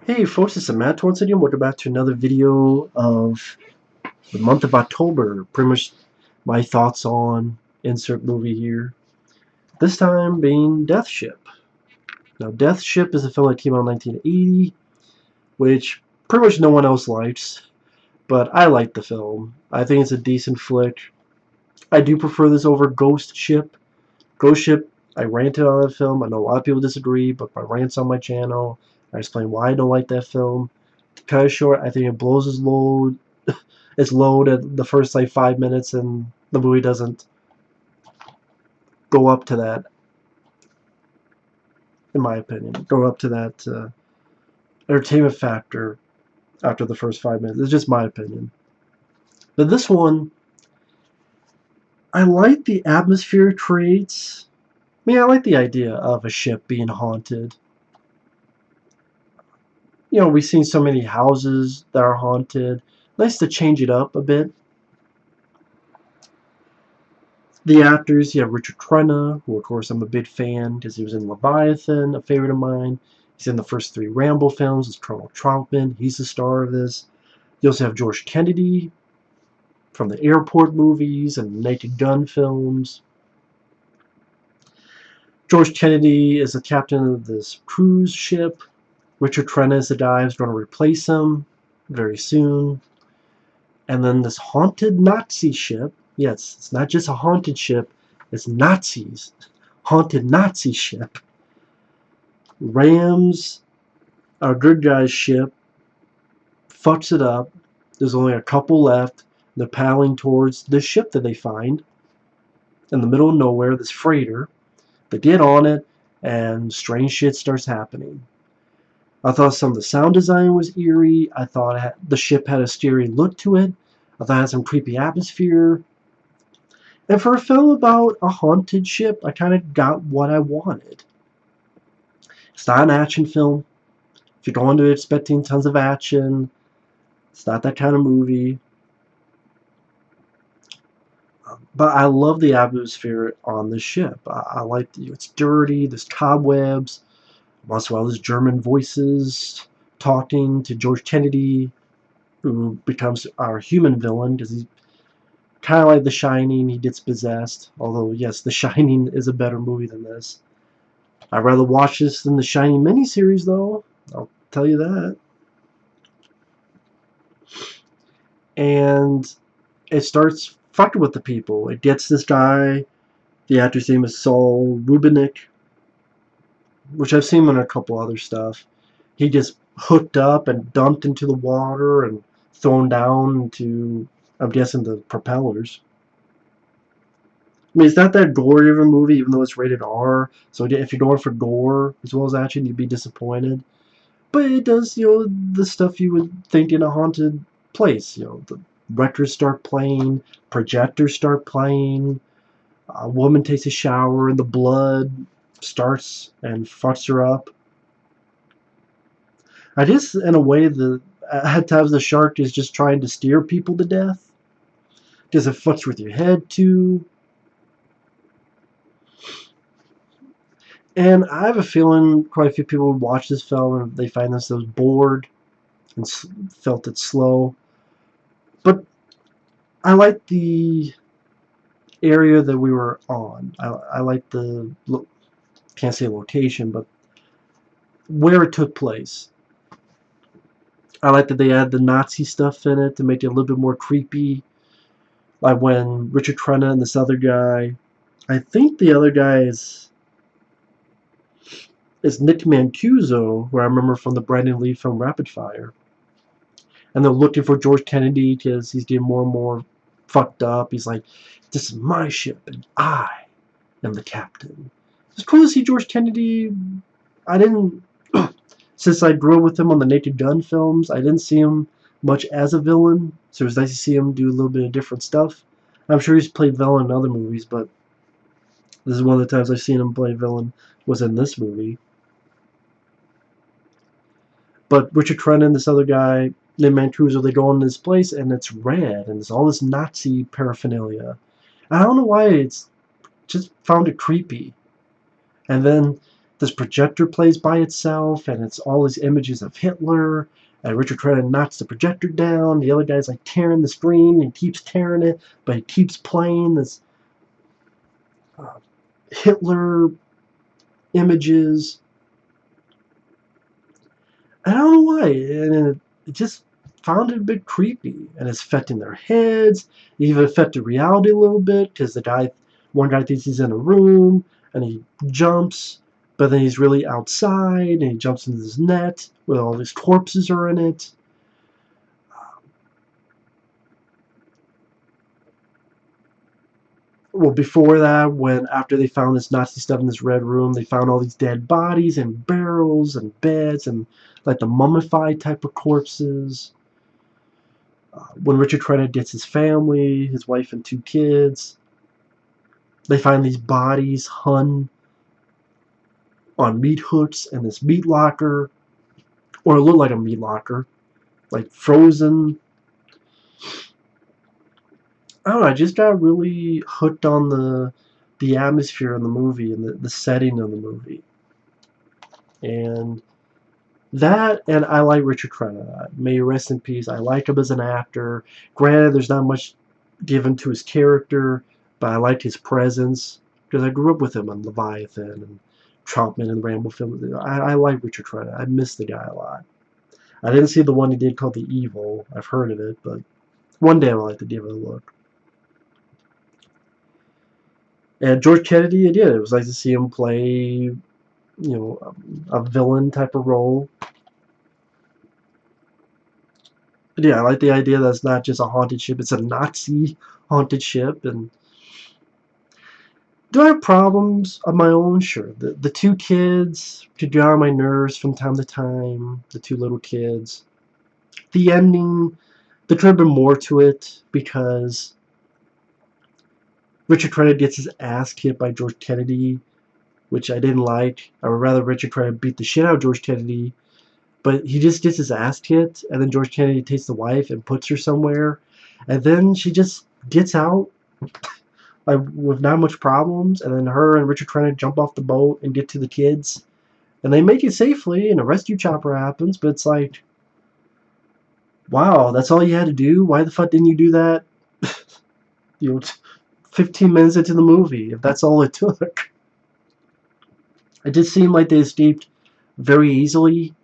Hey folks, it's Matt once again. Welcome back to another video of the month of October. Pretty much my thoughts on insert movie here. This time being Death Ship. Now Death Ship is a film that came out in 1980, which pretty much no one else likes, but I like the film. I think it's a decent flick. I do prefer this over Ghost Ship. Ghost Ship, I ranted on that film. I know a lot of people disagree, but my rants on my channel, I explain why I don't like that film. To cut it short, I think it blows its load at the first like 5 minutes, and the movie doesn't go up to that, in my opinion. Go up to that entertainment factor after the first 5 minutes. It's just my opinion. But this one, I like the atmosphere it creates. I mean, I like the idea of a ship being haunted. You know, we've seen so many houses that are haunted. Nice to change it up a bit. The actors, you have Richard Crenna, who of course I'm a big fan because he was in Leviathan, a favorite of mine. He's in the first 3 Rambo films. It's Colonel Troutman. He's the star of this. You also have George Kennedy from the Airport movies and Naked Gun films. George Kennedy is the captain of this cruise ship. Richard Crenna is the guy who's going to replace him very soon. And then this haunted Nazi ship. Yes, it's not just a haunted ship. It's Nazis. Haunted Nazi ship. Rams, our good guy's ship, fucks it up. There's only a couple left. They're paddling towards the ship that they find in the middle of nowhere, this freighter. They get on it, and strange shit starts happening. I thought some of the sound design was eerie. I thought the ship had a scary look to it. I thought it had some creepy atmosphere. And for a film about a haunted ship, I kind of got what I wanted. It's not an action film. If you're going to expecting tons of action, it's not that kind of movie. But I love the atmosphere on the ship. I like it's dirty, there's cobwebs. Once in a while, there's German voices talking to George Kennedy, who becomes our human villain because he's kind of like The Shining. He gets possessed. Although, yes, The Shining is a better movie than this. I'd rather watch this than the Shining miniseries, though. I'll tell you that. And it starts fucking with the people. It gets this guy. The actor's name is Saul Rubinek, which I've seen him in a couple other stuff. He gets hooked up and dumped into the water and thrown down into, I'm guessing, the propellers. I mean, it's not that gory of a movie, even though it's rated R. So if you're going for gore as well as action, you'd be disappointed. But it does, the stuff you would think in a haunted place. The records start playing, projectors start playing, a woman takes a shower, and the blood starts and fucks her up. I guess, in a way, at times the shark is just trying to steer people to death. Because it fucks with your head, too. And I have a feeling quite a few people would watch this film and they find themselves bored and felt it slow. But I like the area that we were on. I like the, can't say location, but where it took place. I like that they add the Nazi stuff in it to make it a little bit more creepy. Like when Richard Crenna and this other guy, I think the other guy is Nick Mancuso, who I remember from the Brandon Lee film Rapid Fire. And they're looking for George Kennedy because he's getting more and more fucked up. He's like, this is my ship and I am the captain. It's cool to see George Kennedy. I didn't, since I grew up with him on the Naked Gun films, I didn't see him much as a villain. So it was nice to see him do a little bit of different stuff. I'm sure he's played villain in other movies, but this is one of the times I've seen him play villain was in this movie. But Richard Crenna and this other guy, Nick Mancuso, they go in this place and it's red and there's all this Nazi paraphernalia. And I don't know why, it's just found it creepy. And then this projector plays by itself, and it's all these images of Hitler. And Richard Crenna knocks the projector down. The other guy's like tearing the screen. And he keeps tearing it, but he keeps playing this Hitler images. I don't know why, and it just found it a bit creepy, and it's affecting their heads. It even affected reality a little bit because one guy thinks he's in a room, and he jumps, but then he's really outside, and he jumps into this net where all these corpses are in it. Well, before that, after they found this Nazi stuff in this red room, they found all these dead bodies and barrels and beds and like the mummified type of corpses. When Richard Crenna gets his family, his wife and 2 kids, they find these bodies hung on meat hooks in this meat locker, or it looked like a meat locker, like frozen. I don't know, I just got really hooked on the atmosphere in the movie and the setting of the movie. And I like Richard Crenna. May he rest in peace. I like him as an actor. Granted, there's not much given to his character, but I liked his presence because I grew up with him on Leviathan and Troutman and the Rambo film. I like Richard Crenna. I miss the guy a lot. I didn't see the one he did called The Evil. I've heard of it, but one day I'd like to give it a look. And George Kennedy, I did. It was nice to see him play, a villain type of role. But yeah, I like the idea that it's not just a haunted ship; it's a Nazi haunted ship. And do I have problems of my own? Sure. The 2 kids could get on my nerves from time to time. The 2 little kids. The ending, there could have been more to it because Richard Crenna gets his ass kicked by George Kennedy, which I didn't like. I would rather Richard Crenna beat the shit out of George Kennedy, but he just gets his ass kicked, and then George Kennedy takes the wife and puts her somewhere, and then she just gets out like with not much problems, and then her and Richard Crenna jump off the boat and get to the kids, and they make it safely, and a rescue chopper happens, but it's like, wow, that's all you had to do? Why the fuck didn't you do that 15 minutes into the movie, if that's all it took? It just seemed like they escaped very easily,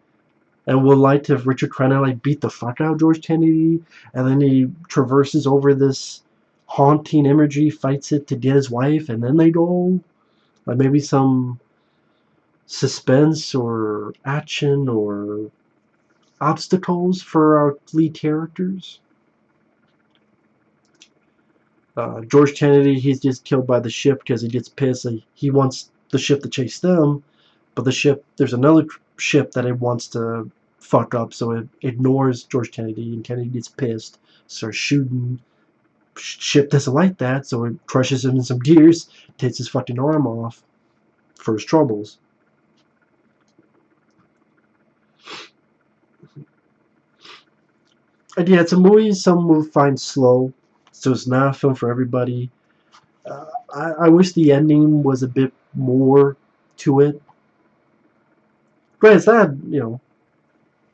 and would like to have Richard Crenna like beat the fuck out of George Kennedy, and then he traverses over this haunting imagery, fights it to get his wife, and then they go. Like maybe some suspense or action or obstacles for our lead characters. George Kennedy, he's just killed by the ship because he gets pissed. He wants the ship to chase them, but there's another ship that it wants to fuck up, so it ignores George Kennedy, and Kennedy gets pissed, starts shooting. Ship doesn't like that, so it crushes him in some gears, takes his fucking arm off for his troubles. And yeah, it's a movie some will find slow, so it's not a film for everybody. I wish the ending was a bit more to it. Granted, it's not,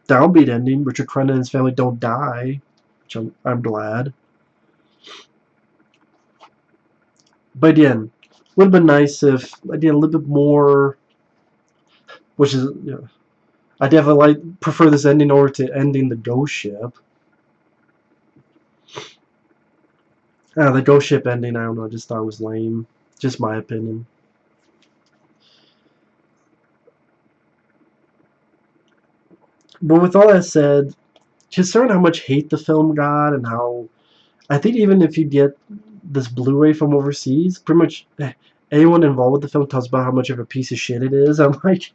downbeat ending. Richard Crenna and his family don't die, which I'm glad. But again, would have been nice if I did a little bit more, which is, I definitely prefer this ending over to ending the ghost ship. The ghost ship ending, I don't know, I just thought it was lame. Just my opinion. But with all that said, considering how much hate the film got and how I think even if you get this Blu-ray from overseas, pretty much anyone involved with the film tells about how much of a piece of shit it is. I'm like,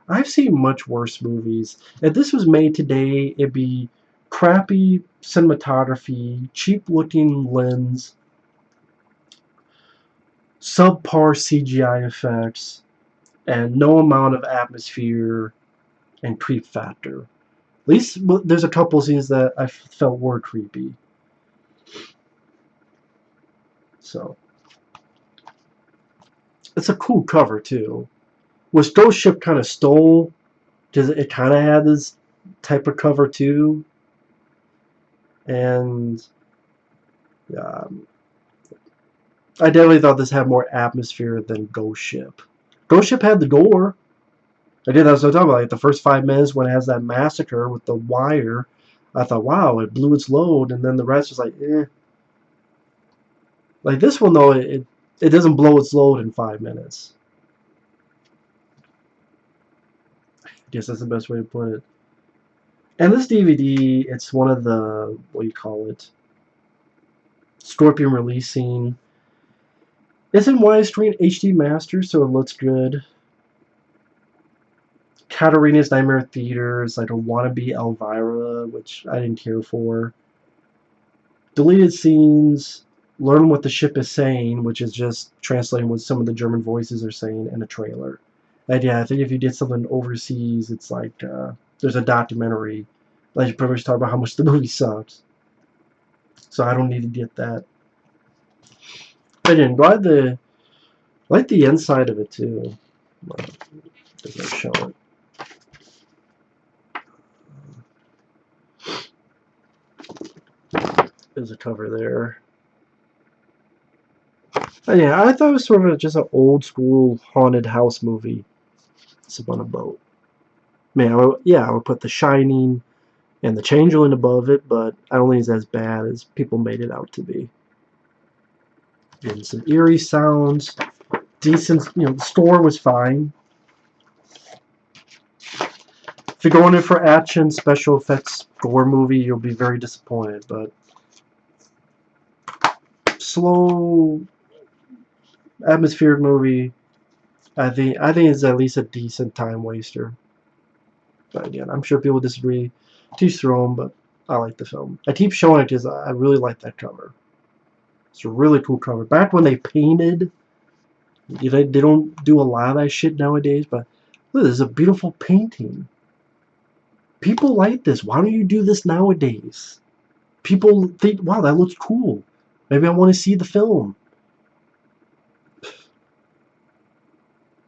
I've seen much worse movies. If this was made today, it'd be crappy cinematography, cheap-looking lens, subpar CGI effects, and no amount of atmosphere and creep factor. At least there's a couple scenes that I felt were creepy. So it's a cool cover too. which Ghost Ship kind of stole, because it kind of had this type of cover too. And I definitely thought this had more atmosphere than Ghost Ship. Ghost Ship had the gore. Again, that's what I'm talking about. Like the first 5 minutes when it has that massacre with the wire, I thought, wow, it blew its load, and then the rest was like, eh. Like this one though, it doesn't blow its load in 5 minutes. I guess that's the best way to put it. And this DVD, it's one of the, what do you call it, Scorpion releasing. It's in widescreen HD master, so it looks good. Katarina's Nightmare Theaters, like a wannabe Elvira, which I didn't care for. Deleted scenes, learn what the ship is saying, which is just translating what some of the German voices are saying in a trailer. And yeah, I think if you did something overseas, it's like there's a documentary that you pretty much talk about how much the movie sucks. So I don't need to get that. But again, glad I like the inside of it too. Does that show it? There's a cover there. But yeah, I thought it was sort of just an old school haunted house movie. It's up on a boat. Man, I would put The Shining and The Changeling above it, but I don't think it's as bad as people made it out to be. And some eerie sounds, decent. The score was fine. If you're going in for action, special effects, gore movie, you'll be very disappointed. But slow, atmospheric movie, I think it's at least a decent time waster. But again, I'm sure people disagree. Teach their own, but I like the film. I keep showing it because I really like that cover. It's a really cool cover. Back when they painted, they don't do a lot of that shit nowadays, but look, this is a beautiful painting. People like this. Why don't you do this nowadays? People think, wow, that looks cool. Maybe I want to see the film.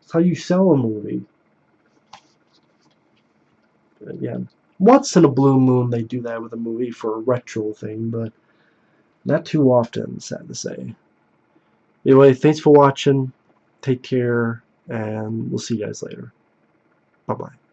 That's how you sell a movie. Yeah, once in a blue moon they do that with a movie for a retro thing, but not too often, sad to say. Anyway, thanks for watching. Take care, and we'll see you guys later. Bye-bye.